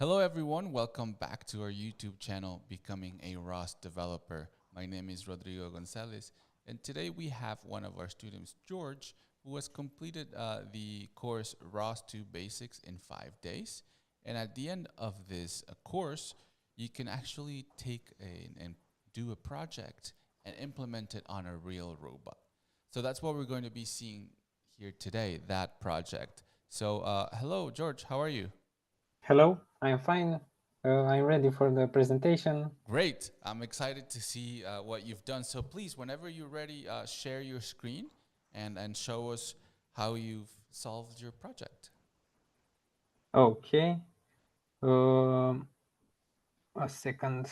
Hello, everyone. Welcome back to our YouTube channel, Becoming a ROS Developer. My name is Rodrigo Gonzalez, and today we have one of our students, George, who has completed the course ROS 2 Basics in 5 days. And at the end of this course, you can actually take and do a project and implement it on a real robot. So that's what we're going to be seeing here today, that project. So hello, George. How are you? Hello, I'm fine. I'm ready for the presentation. Great. I'm excited to see what you've done. So please, whenever you're ready, share your screen and show us how you've solved your project. Okay. A second.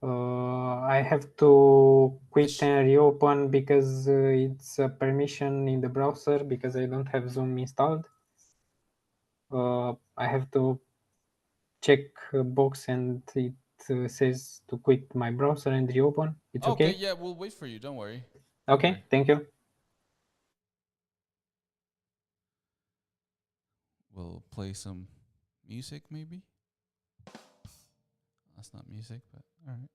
I have to quit and reopen because it's a permission in the browser because I don't have Zoom installed. I have to check a box and it says to quit my browser and reopen. It's Okay, okay? yeah, we'll wait for you. Don't worry. Don't Okay, worry. thank you. We'll play some music, maybe. That's not music, but all right.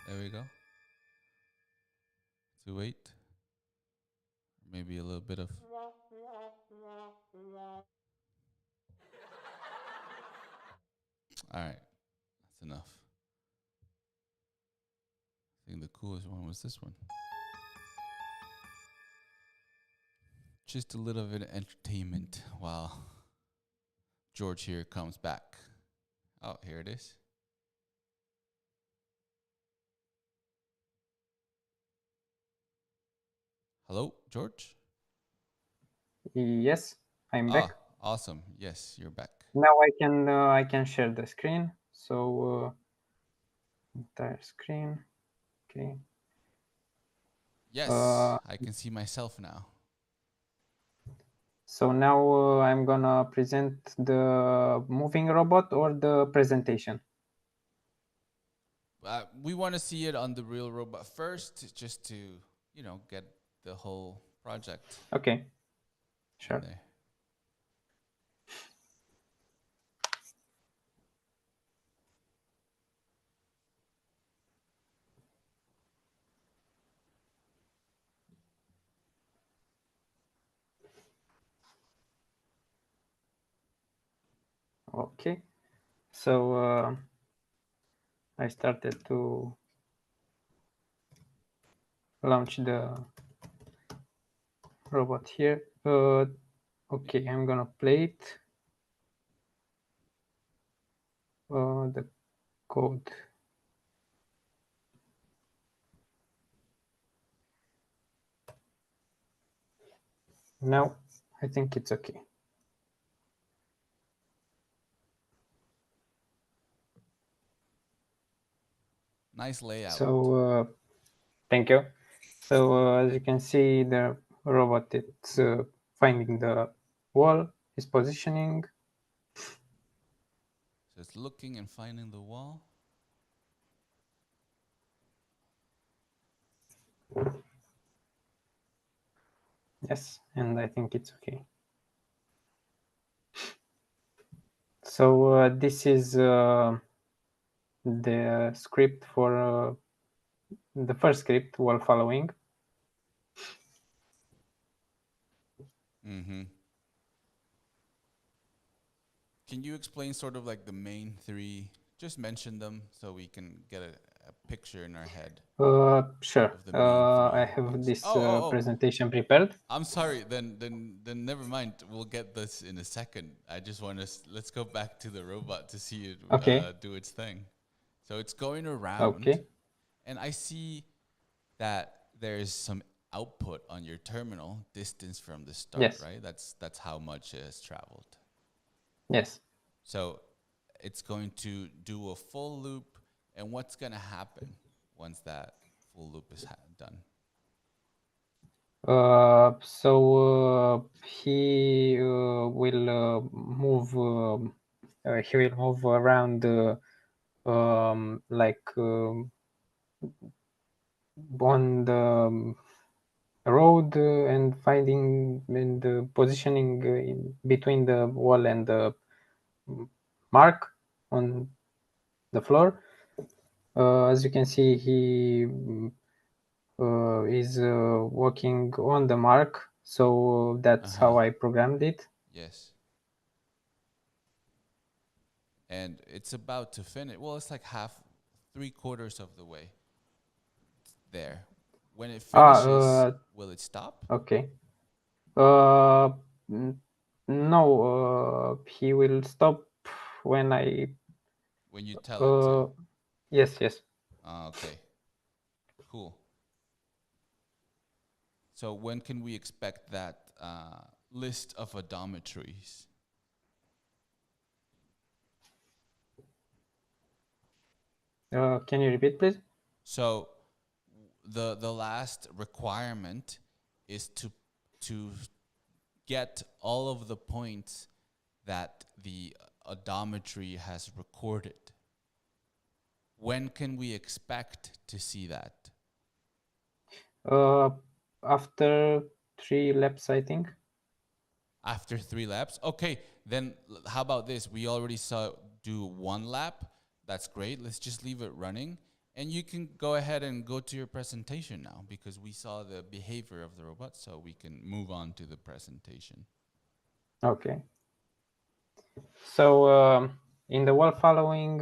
There we go. To wait. Maybe a little bit of. All right, that's enough. I think the coolest one was this one. Just a little bit of entertainment while George here comes back. Oh, here it is. Hello, George? Yes, I'm Ah, back. awesome. Yes, you're back. Now I can share the screen. So entire screen. Okay. Yes, I can see myself now. So now I'm gonna present the moving robot or the presentation. We want to see it on the real robot first, just to, get the whole project Okay, in sure. there. Okay. So I started to launch the robot here. Okay, I'm gonna play it. The code. Now I think it's okay. Nice layout. So thank you. So as you can see, the robot is finding the wall, is positioning. So it's looking and finding the wall. Yes, and I think it's okay. So this is the script for the first script while following. Mm-hmm. Can you explain sort of like the main three? Just mention them so we can get a picture in our head Sure. of the main I three have things. this Oh. presentation prepared. I'm sorry. Then never mind. We'll get this in a second. I just want to let's go back to the robot to see it Okay. do its thing. So it's going around, Okay. and I see that there's some output on your terminal distance from the start. Yes. Right. That's how much it has traveled. Yes. So it's going to do a full loop, and what's going to happen once that full loop is done? So he will move. He will move around like on the road and finding and positioning in between the wall and the mark on the floor. As you can see, he is working on the mark, so that's how I programmed it. Yes. And it's about to finish. Well, it's like half, 3/4 of the way there. When it finishes, will it stop? Okay. No, he will stop when When you tell it to. Yes. Okay. Cool. So when can we expect that list of odometries? Can you repeat, please? So the last requirement is to get all of the points that the odometry has recorded. When can we expect to see that? After 3 laps, I think. After 3 laps? Okay, then how about this? We already saw do 1 lap. That's great. Let's just leave it running. And you can go ahead and go to your presentation now because we saw the behavior of the robot, so we can move on to the presentation. Okay. So in the wall following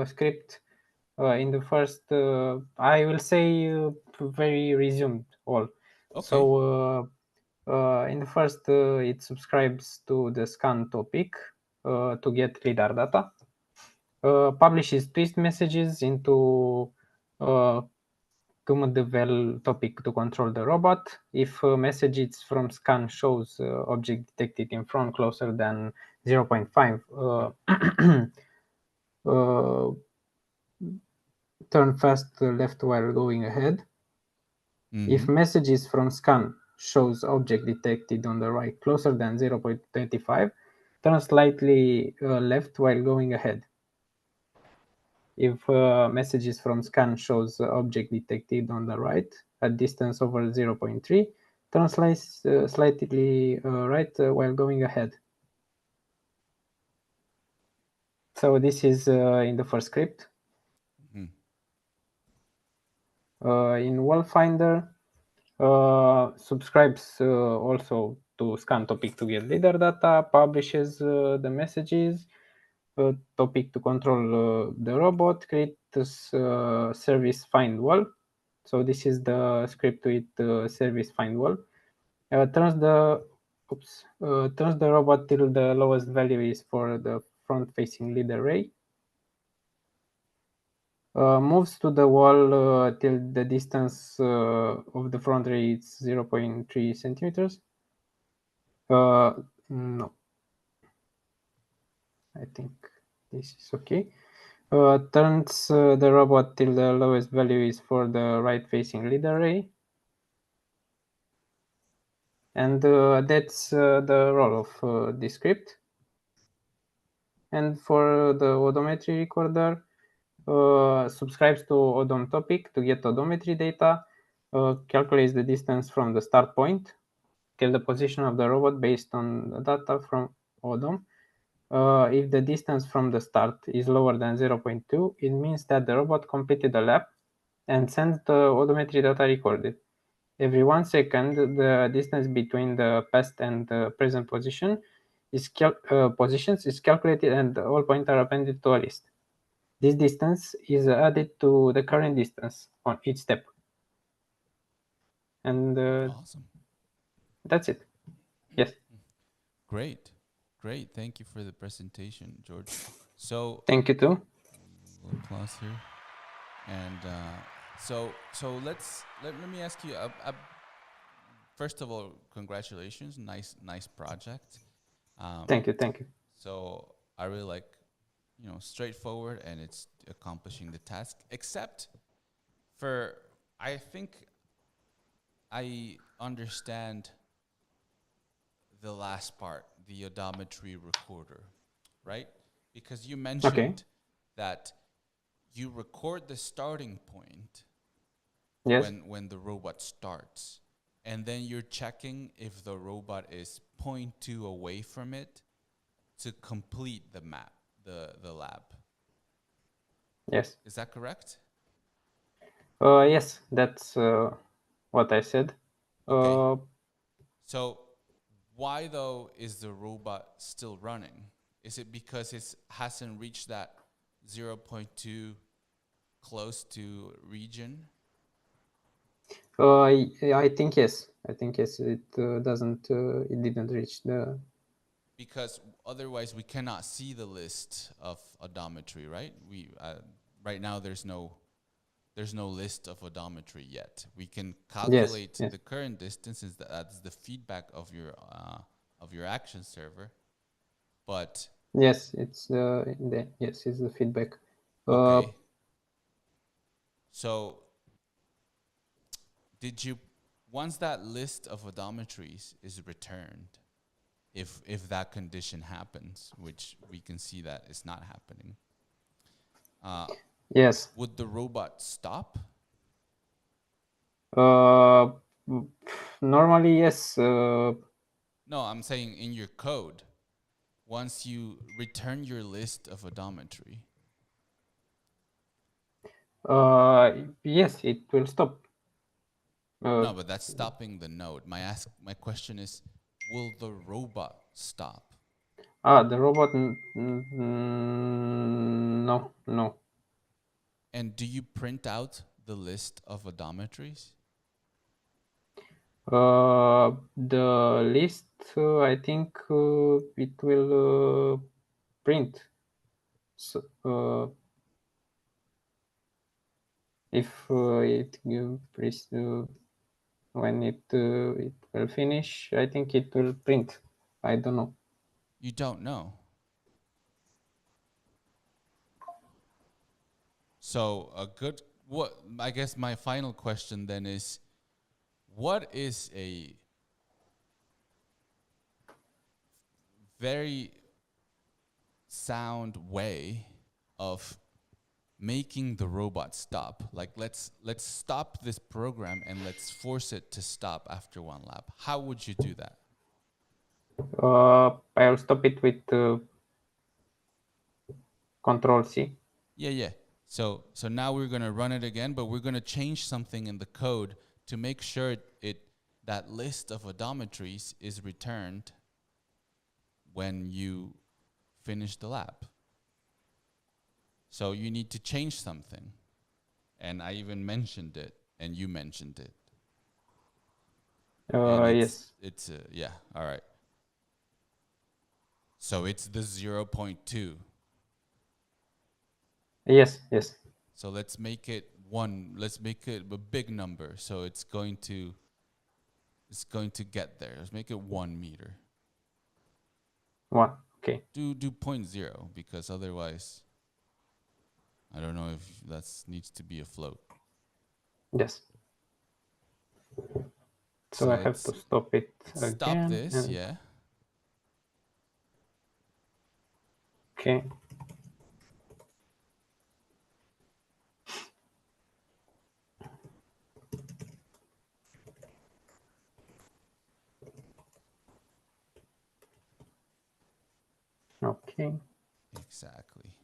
script, in the first, I will say very resumed all. Okay. So in the first, it subscribes to the scan topic to get LiDAR data. Publishes twist messages into devel topic to control the robot. If a message is from scan shows object detected in front closer than 0.5, turn fast left while going ahead. If messages from scan shows object detected on the right closer than 0.25, turn slightly left while going ahead. If messages from scan shows object detected on the right at distance over 0.3, turn slightly right while going ahead. So this is in the first script. In Wall Finder, subscribes also to scan topic to get LiDAR data, publishes the messages, topic to control the robot, creates service find wall. So this is the script with service find wall. Turns the robot till the lowest value is for the front-facing lead array. Moves to the wall till the distance of the front ray is 0.3 centimeters. No, I think this is okay. Turns the robot till the lowest value is for the right-facing lead array. And that's the role of this script. And for the odometry recorder, subscribes to odom topic to get odometry data, calculates the distance from the start point till the position of the robot based on the data from odom. If the distance from the start is lower than 0.2, it means that the robot completed a lap and sends the odometry data recorded. Every 1 second, the distance between the past and the present positions is calculated and all points are appended to a list. This distance is added to the current distance on each step. And awesome. That's it. Yes. Great. Thank you for the presentation, George. So thank you too. A little applause here. And so let me ask you. First of all, congratulations! Nice project. Thank you. So I really like, straightforward, and it's accomplishing the task. Except for, I think I understand the last part, the odometry recorder, right? Because you mentioned that you record the starting point, Yes. when the robot starts, and then you're checking if the robot is 0.2 away from it to complete the map, the lab. Yes. Is that correct? Yes, that's what I said. Okay. So why though is the robot still running? Is it because it hasn't reached that 0.2 close to region? I think yes. I think yes. It doesn't. It didn't reach the. Because otherwise we cannot see the list of odometry, right? We right now there's no list of odometry yet. We can Yes. calculate Yes. the current distance, is that's the feedback of your action server, but Yes. It's the yes. It's the feedback. okay. So did you, once that list of odometries is returned, if that condition happens, which we can see that it's not happening, Yes. would the robot stop? Uh, Normally yes. No, I'm saying in your code, once you return your list of odometry. Yes, it will stop. No, but that's stopping the node. My question is, will the robot stop? The robot. No, no. And do you print out the list of odometries? The list, I think it will print. So, if it when it will finish, I think it will print. I don't know. You don't know. So what I guess my final question then is, what is a very sound way of making the robot stop? Like let's stop this program and let's force it to stop after one lap. How would you do that? I'll stop it with Control C. Yeah. So now we're gonna run it again, but we're gonna change something in the code to make sure that list of odometries is returned when you finish the lap. So you need to change something. And I even mentioned it, and you mentioned it. And Yes. it's yeah, all right. So it's the 0.2. Yes. Yes. So let's make it 1. Let's make it a big number. So it's going to get there. Let's make it 1 meter. 1. Okay. Do 0.0, because otherwise I don't know if that needs to be a float. Yes. So I have to stop it again. Stop this, yeah. Okay. Okay. Exactly.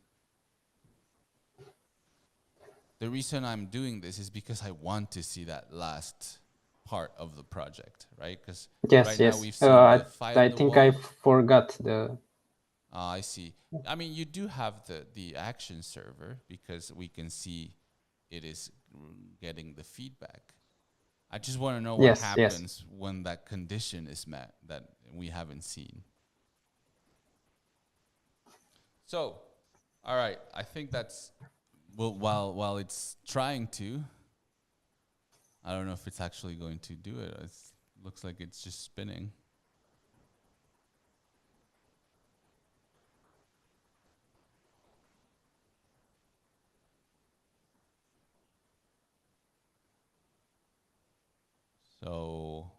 The reason I'm doing this is because I want to see that last part of the project, right? Because Yes. now we've seen the file I in the think wall. I forgot the. I see. I mean, you do have the action server, because we can see it is getting the feedback. I just want to know what happens when that condition is met that we haven't seen. So, all right, I think that's, well, while it's trying to, I don't know if it's actually going to do it. It looks like it's just spinning. So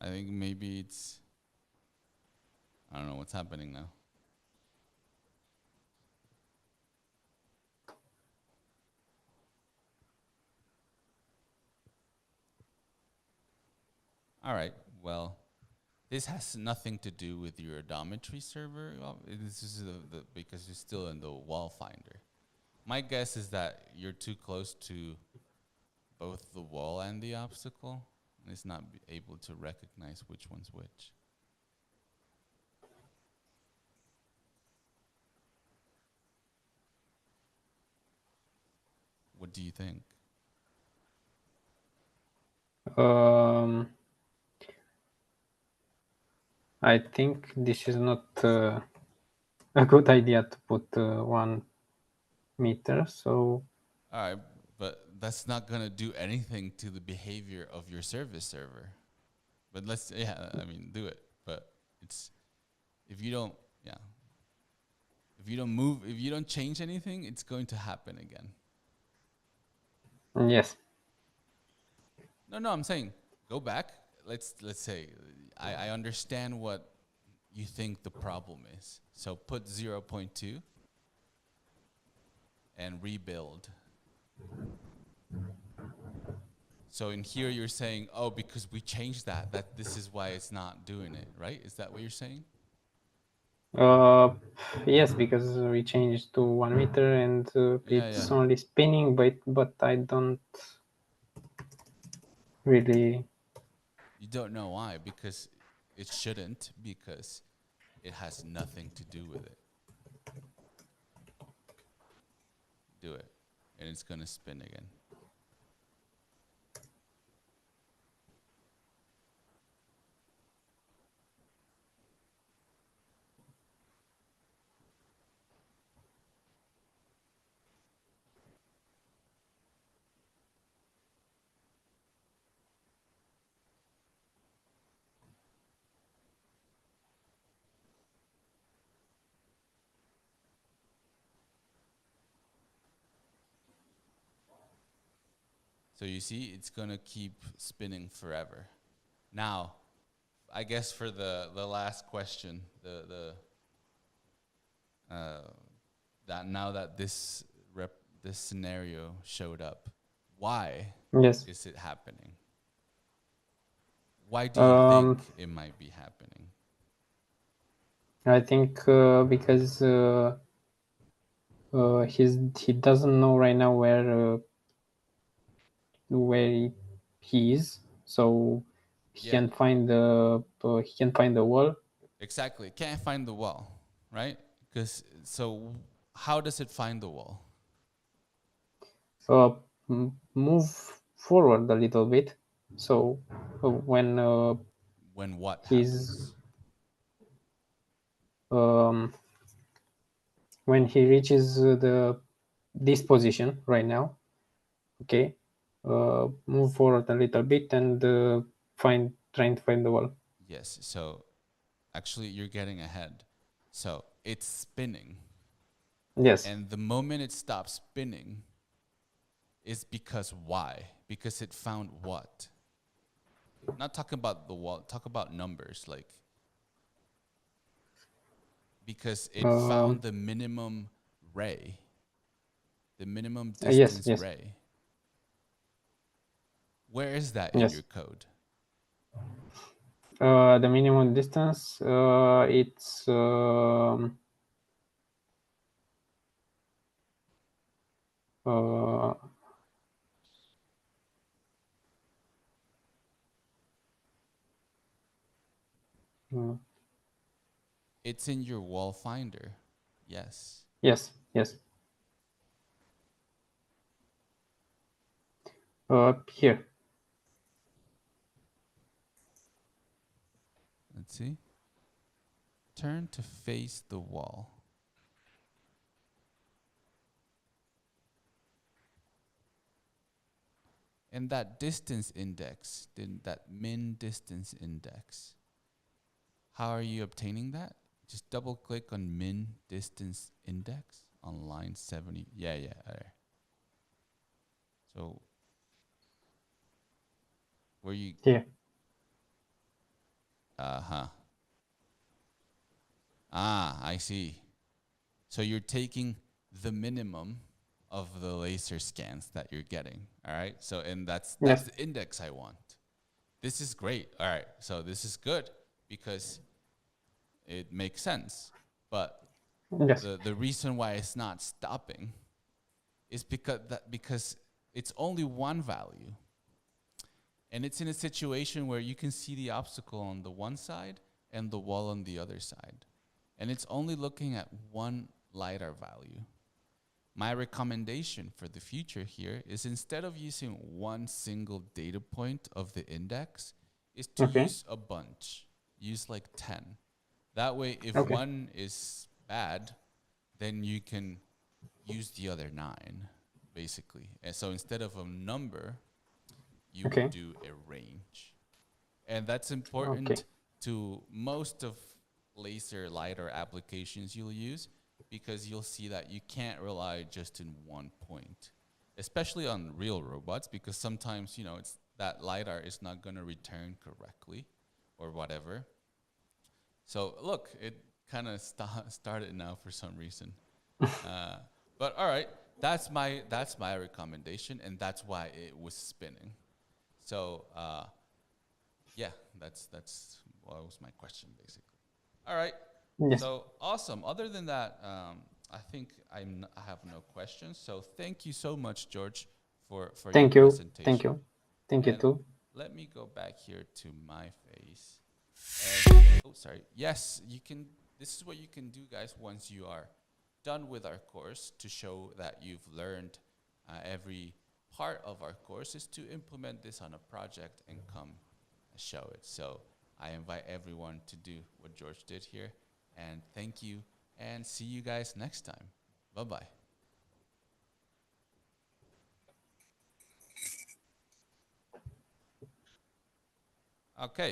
I think maybe it's, I don't know what's happening now. All right. Well, this has nothing to do with your odometry server. This is because you're still in the wall finder. My guess is that you're too close to both the wall and the obstacle, and it's not able to recognize which one's which. What do you think? I think this is not a good idea to put 1 meter. So All right, but that's not gonna do anything to the behavior of your service server. But do it. But it's if you don't move, if you don't change anything, it's going to happen again. yes. No, I'm saying go back. Let's say I understand what you think the problem is. So put 0.2 and rebuild. So in here you're saying, oh, because we changed that this is why it's not doing it, right? Is that what you're saying? Yes, because we changed to 1 meter and it's only spinning, but I don't really. You don't know why, because it shouldn't, because it has nothing to do with it. Do it, and it's gonna spin again. So you see, it's gonna keep spinning forever. Now, I guess for the last question, that now that this scenario showed up, why is it happening? Why do you think it might be happening? I think because he doesn't know right now where he is, so he can find the wall. Exactly, can't find the wall, right? So how does it find the wall? Move forward a little bit. So when what happens? When he reaches this position right now, okay, move forward a little bit and trying to find the wall. Yes, so actually you're getting ahead. So it's spinning. Yes. And the moment it stops spinning is because why? Because it found what? Not talking about the wall, talk about numbers, like because it found the minimum ray, the minimum distance ray. Where is that in your code? The minimum distance, it's it's in your wall finder. Yes. Yes. Here. Let's see. Turn to face the wall. And that distance index, that min distance index, how are you obtaining that? Just double click on min distance index on line 70. Yeah, there. So where you? Here. I see. So you're taking the minimum of the laser scans that you're getting. All right. So and that's the index I want. this is great. All right, so this is good because it makes sense. But Yes. the reason why it's not stopping is because it's only one value. And it's in a situation where you can see the obstacle on the one side and the wall on the other side. And it's only looking at one LiDAR value. My recommendation for the future here is, instead of using one single data point of the index, is to use a bunch. Use like 10. That way, if one is bad, then you can use the other 9, basically. And so instead of a number, you would do a range. And that's important to most of laser LiDAR applications you'll use, because you'll see that you can't rely just in one point, especially on real robots, because sometimes, you know, it's that LiDAR is not going to return correctly or whatever. So look, it kind of started now for some reason. But all right, that's my recommendation, and that's why it was spinning. So yeah, that's what was my question, basically. All right. Yes. So awesome. Other than that, I think I have no questions. So thank you so much, George, for your presentation. Thank you. Thank you too. Let me go back here to my face. And, oh, sorry. Yes, you can. This is what you can do, guys, once you are done with our course, to show that you've learned every part of our course, is to implement this on a project and come show it. So I invite everyone to do what George did here. And thank you, and see you guys next time. Bye-bye. Okay.